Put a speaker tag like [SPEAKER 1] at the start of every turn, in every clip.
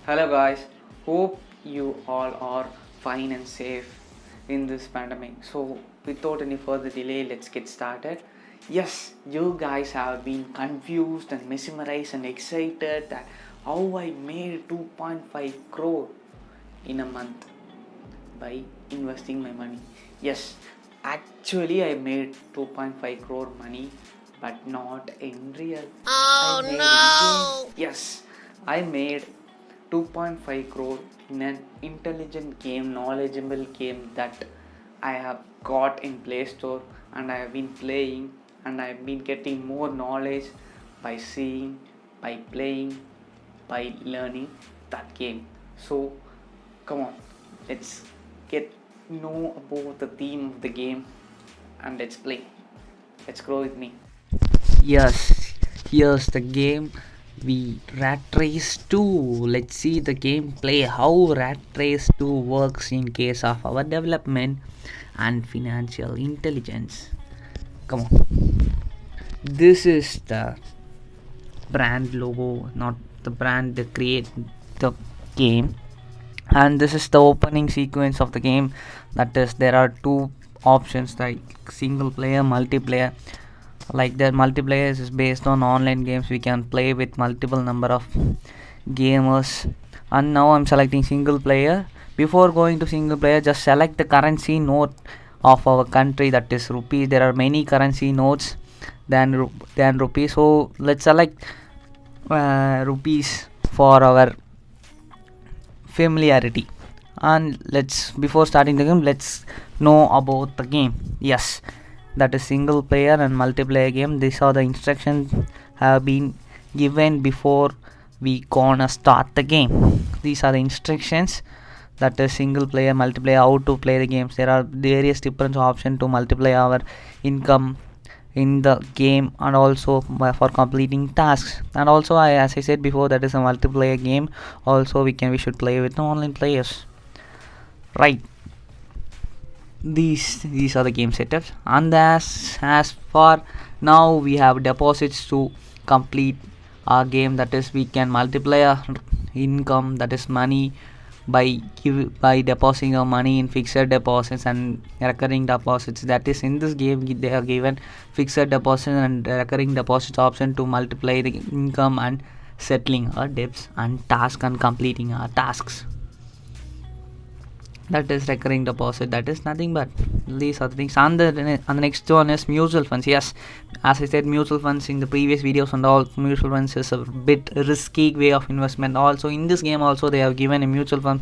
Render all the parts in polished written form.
[SPEAKER 1] Hello guys, hope you all are fine and safe in this pandemic. So without any further delay, let's get started. Yes, you guys have been confused and mesmerized and excited that how I made 2.5 crore in a month by investing my money. Yes, actually I made 2.5 crore money, but not in real. I made in game. Yes, I made 2.5 crore in an intelligent game, knowledgeable game that I have got in Play Store, and I have been playing, and I have been getting more knowledge by seeing, by playing, by learning that game. So come on, let's get know about the theme of the game and let's play. Let's grow with me.
[SPEAKER 2] Yes, here's the game. We Rat Race 2. Let's see the gameplay how Rat Race 2 works in case of our development and financial intelligence. Come on. This is the brand logo, not the brand that create the game. And this is the opening sequence of the game. That is, there are two options like single player, multiplayer. Like that, multiplayer is based on online games. We can play with multiple number of gamers. And now I'm selecting single player. Before going to single player, just select the currency note of our country, that is rupees. There are many currency notes than rupees, so let's select rupees for our familiarity. And let's, before starting the game, let's know about the game. Yes, that is single player and multiplayer game. These are the instructions have been given before we gonna start the game. These are the instructions, that is single player, multiplayer, how to play the games. There are various different options to multiply our income in the game, and also for completing tasks. And also, as I said before, that is a multiplayer game. Also, we should play with online players, right? These are the game setups. And as for now, we have deposits to complete our game. That is, we can multiply our income, that is money, by depositing our money in fixed deposits and recurring deposits. That is, in this game they are given fixed deposit and recurring deposits option to multiply the income and settling our debts and task and completing our tasks. That is recurring deposit. That is nothing but these are the things. And the next one is mutual funds. Yes, as I said, mutual funds in the previous videos and all, mutual funds is a bit risky way of investment. Also in this game also they have given a mutual fund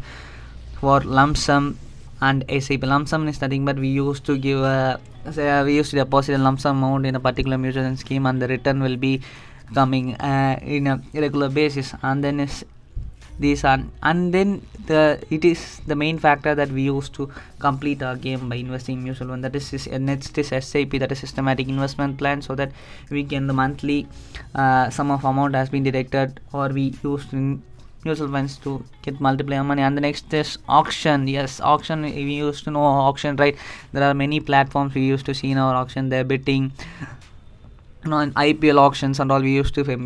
[SPEAKER 2] for lump sum and SIP. Lump sum is nothing but we used to deposit a lump sum amount in a particular mutual fund scheme, and the return will be coming in a regular basis. And then is these are, and then it is the main factor that we use to complete our game by investing in mutual fund. That is next is SIP, that is systematic investment plan, so that we can the monthly sum of amount has been deducted, or we used in mutual funds to get multiplier money. And the next is auction. Yes, auction, we used to know auction, right? There are many platforms we used to see in our auction. They're betting, in IPL auctions and all. We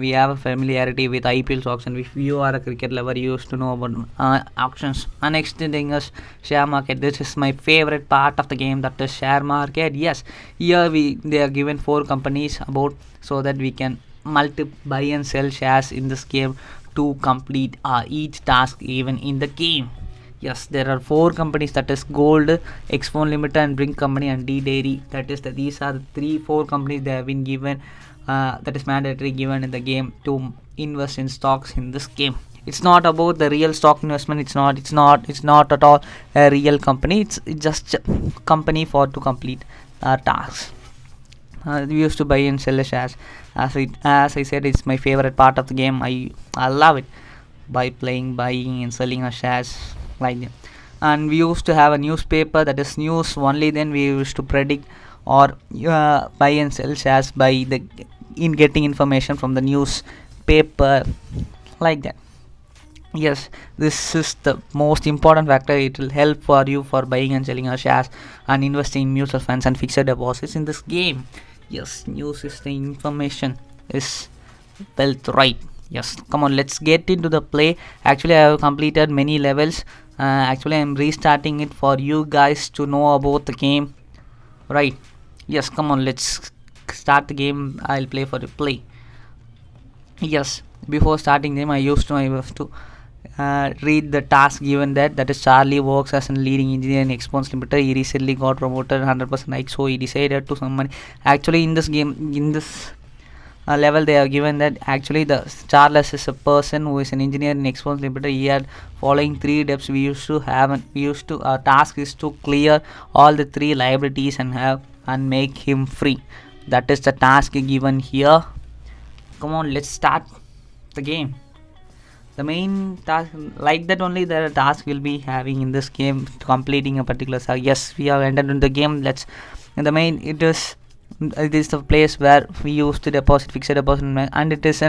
[SPEAKER 2] have a familiarity with IPL's auction. If you are a cricket lover, you used to know about auctions. And next thing is share market. This is my favorite part of the game, that is share market. Yes, here they are given 4 companies about, so that we can buy and sell shares in this game to complete each task even in the game. Yes, there are 4 companies, that is Gold, Xphone Limited, and Brink Company, and D Dairy. These are the 4 companies they have been given, that is mandatory given in the game to invest in stocks in this game. It's not about the real stock investment. It's not at all a real company. It's just a company to complete tasks. We used to buy and sell shares. As I said, it's my favorite part of the game. I love it, by buying and selling our shares like that. And we used to have a newspaper, that is news only. Then we used to predict or buy and sell shares in getting information from the newspaper, like that. Yes, this is the most important factor. It will help for you for buying and selling our shares and investing in mutual funds and fixed deposits in this game. Yes, news is the information is wealth, right? Yes, come on, let's get into the play. Actually, I have completed many levels. Actually, I'm restarting it for you guys to know about the game. Right. Yes, come on, let's start the game. I'll play for the play. Yes, before starting them, I used to read the task given that is Charlie works as a leading engineer in Xbox Limited. He recently got promoted 100% like, so he decided to some money. Actually, in this game, in this level, they have given that actually the Charles is a person who is an engineer in Xbox Limited. He had following 3 steps. We used to our task is to clear all the 3 liabilities and make him free. That is the task given here. Come on, let's start the game. The main task, like that only the task will be having in this game, completing a particular task. Yes, we have entered into the game. Let's, and the main, it is the place where we used to deposit fixed deposit, and it is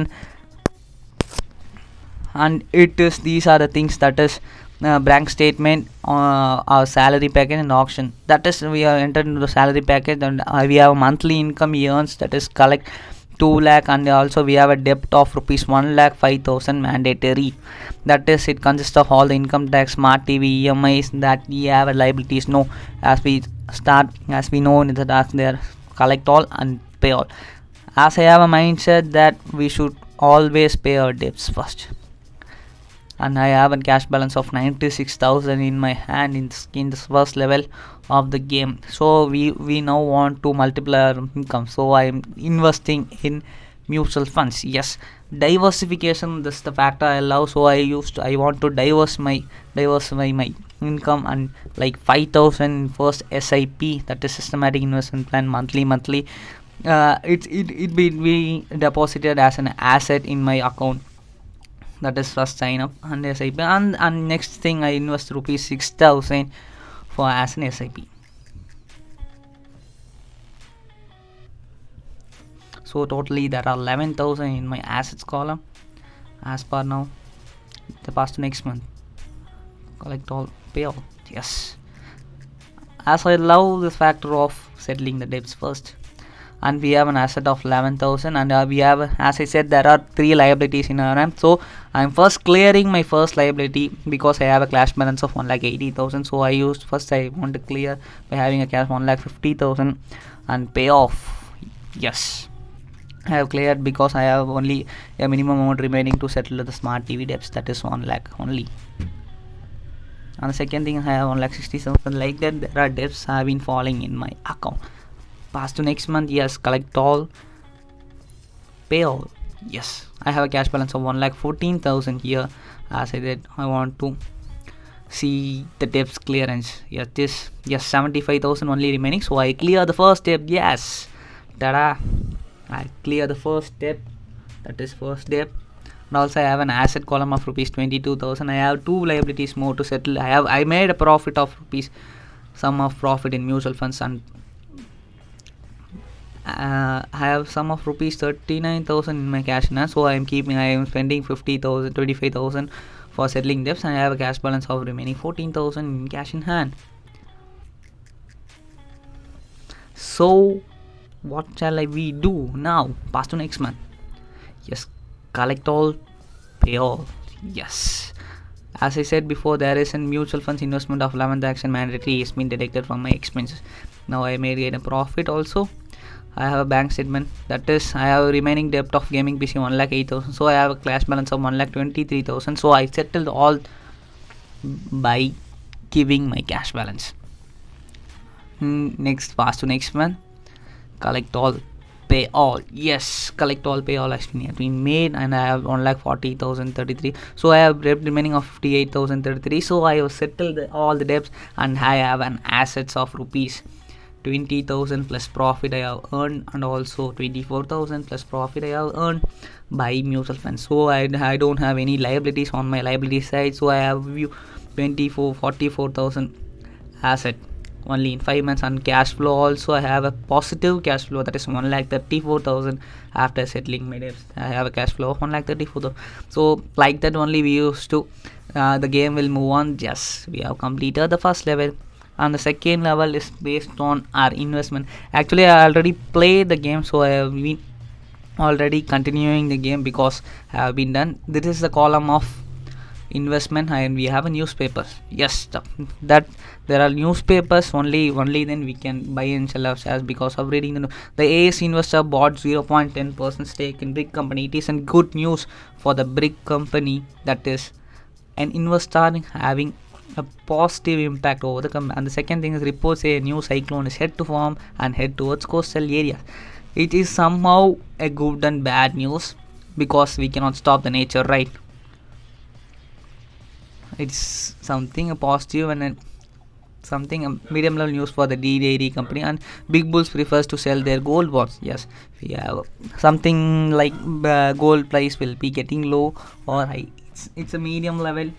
[SPEAKER 2] these are the things, that is bank statement, our salary package and auction. That is, we have entered into the salary package, and we have monthly income he earns, that is collect 2 lakh, and also we have a debt of rupees 1,05,000 mandatory. That is, it consists of all the income tax, smart TV, EMIs, that we have a liabilities. No, as we know in the task there, collect all and pay all. As I have a mindset that we should always pay our debts first, and I have a cash balance of 96,000 in my hand in this first level of the game. So we now want to multiply our income, so I am investing in mutual funds. Yes, diversification, this is the factor I love. So I want to diversify my income, and like 5,000 first SIP, that is systematic investment plan, monthly. It be deposited as an asset in my account. That is first sign up and SIP, and next thing I invest rupees 6,000 for as an SIP. So totally there are 11,000 in my assets column as per now. The past to next month, collect all, pay all. Yes, as I love the factor of settling the debts first. And we have an asset of 11,000, and we have, as I said, there are 3 liabilities in our RAM. So I'm first clearing my first liability because I have a cash balance of 1,80,000. So I want to clear by having a cash 1,50,000 and pay off. Yes, I have cleared because I have only a minimum amount remaining to settle the smart TV debts, that is 1 lakh only. And the second thing, I have 1,60,000. Like that, there are debts have been falling in my account. Pass to next month. Yes, collect all, pay all. Yes, I have a cash balance of 1,14,000 here. As I did, I want to see the debts clearance. Yes, 75,000 only remaining. So I clear the first step. Yes, tada! I clear the first step. That is first step. And also I have an asset column of rupees 22,000. I have 2 liabilities more to settle. I made a profit of rupees, sum of profit in mutual funds, and I have sum of rupees 39,000 in my cash now. So I am spending 50,000, 25,000 for settling debts, and I have a cash balance of remaining 14,000 in cash in hand. So what shall we do now? Pass to next month. Yes, collect all, pay all. Yes, as I said before, there is a mutual funds investment of 11th action mandatory has been deducted from my expenses. Now I may get a profit also. I have a bank statement, that is, I have a remaining debt of gaming PC 1,08,000. So I have a cash balance of 1,23,000. So I settled all by giving my cash balance. Next, pass to next month. Collect all, pay all. Yes, collect all, pay all has been made, and I have 1,40,033. So I have debt remaining of 58,033. So I have settled all the debts, and I have an assets of rupees 20,000 plus profit I have earned, and also 24,000 plus profit I have earned by mutual funds. So I don't have any liabilities on my liability side. So I have 44,000 asset only in 5 months. And cash flow also, I have a positive cash flow, that is 1,34,000 after settling my debts. I have a cash flow of 1,34,000. So like that only we used to the game will move on. Yes, we have completed the first level, and the second level is based on our investment. Actually, I already played the game, so I have been already continuing the game because I have been done. This is the column of investment, and we have a newspaper. Yes, that there are newspapers only then we can buy and sell our shares because of reading the AS investor bought 0.10% stake in brick company. It is a good news for the brick company, that is an investor having a positive impact over the company. And the second thing is, reports say a new cyclone is head to form and head towards coastal areas. It is somehow a good and bad news because we cannot stop the nature, right? It's something a positive and something a medium level news for the dairy company. And big bulls prefers to sell their gold bonds. Yes, we have something like gold price will be getting low or high. It's a medium level.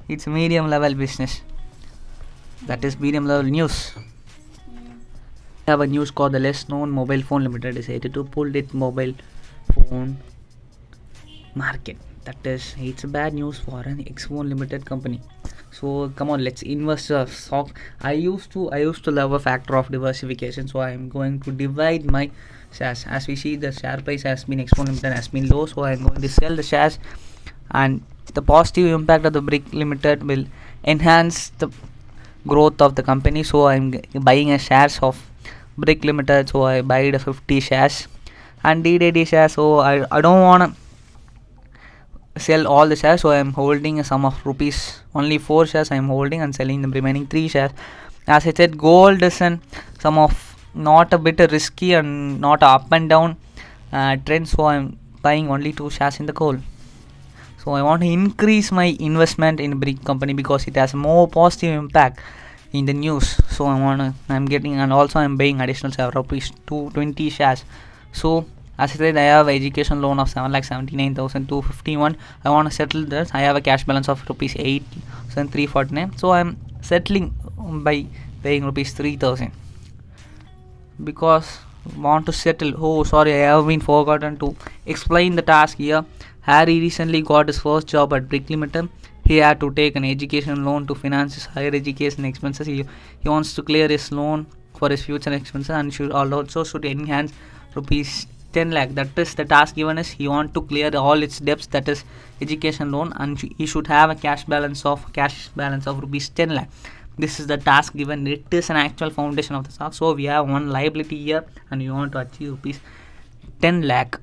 [SPEAKER 2] It's a medium level business. That is medium level news. We have a news called the Less Known Mobile Phone Limited decided to pull its mobile phone market. That is, it's bad news for an X1 limited company. So come on, let's invest a stock. I used to love a factor of diversification, so I am going to divide my shares. As we see, the share price has been X1 limited has been low, so I am going to sell the shares, and the positive impact of the brick limited will enhance the growth of the company. So I am buying a shares of brick limited, so I buy the 50 shares and DDD shares. So I don't want to sell all the shares, so I am holding a sum of rupees, only 4 shares I am holding and selling the remaining 3 shares. As I said, gold is an some of not a bit risky and not up and down trend, so I am buying only 2 shares in the gold. So I want to increase my investment in brick company because it has more positive impact in the news. So I'm getting, and also I'm buying additional share rupees 220 shares. So as I said, I have education loan of 7,79,251. I want to settle this. I have a cash balance of rupees 8,349. So I'm settling by paying rupees 3,000 because want to settle. Oh, sorry, I have been forgotten to explain the task here. Harry recently got his first job at Brick Limited. He had to take an education loan to finance his higher education expenses. He wants to clear his loan for his future expenses and should enhance rupees 10 lakh. That is the task given is he want to clear all its debts, that is education loan, and he should have a cash balance of rupees 10 lakh. This is the task given. It is an actual foundation of the stock. So we have one liability here and we want to achieve rupees 10 lakh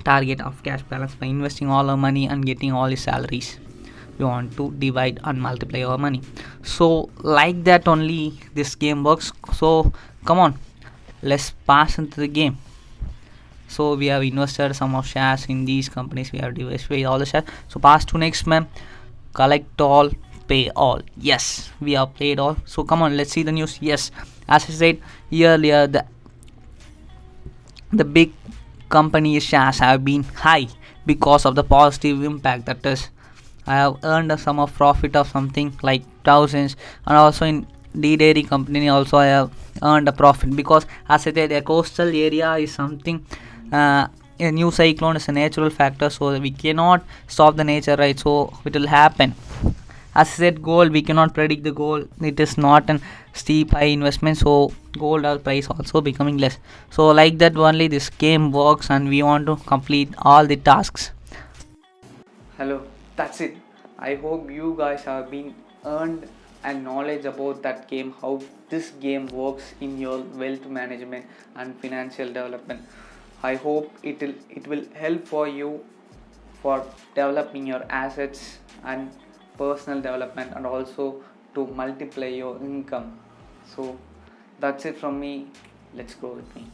[SPEAKER 2] target of cash balance by investing all our money and getting all his salaries. We want to divide and multiply our money. So like that only this game works. So come on, let's pass into the game. So we have invested some of shares in these companies. We have diversified all the shares. So pass to next, ma'am. Collect all, pay all. Yes, we have paid all. So come on, let's see the news. Yes, as I said earlier, the big company shares have been high because of the positive impact. That is, I have earned a sum of profit of something like thousands, and also in D dairy company also I have earned a profit because as I said, a coastal area is something. A new cyclone is a natural factor, so we cannot stop the nature, right? So it will happen. As I said, gold, we cannot predict the gold. It is not an steep high investment, so gold price also becoming less. So like that only this game works, and we want to complete all the tasks.
[SPEAKER 1] Hello, that's it. I hope you guys have been earned and knowledge about that game, how this game works in your wealth management and financial development. I hope it will help for you for developing your assets and personal development, and also to multiply your income. So that's it from me. Let's go with me.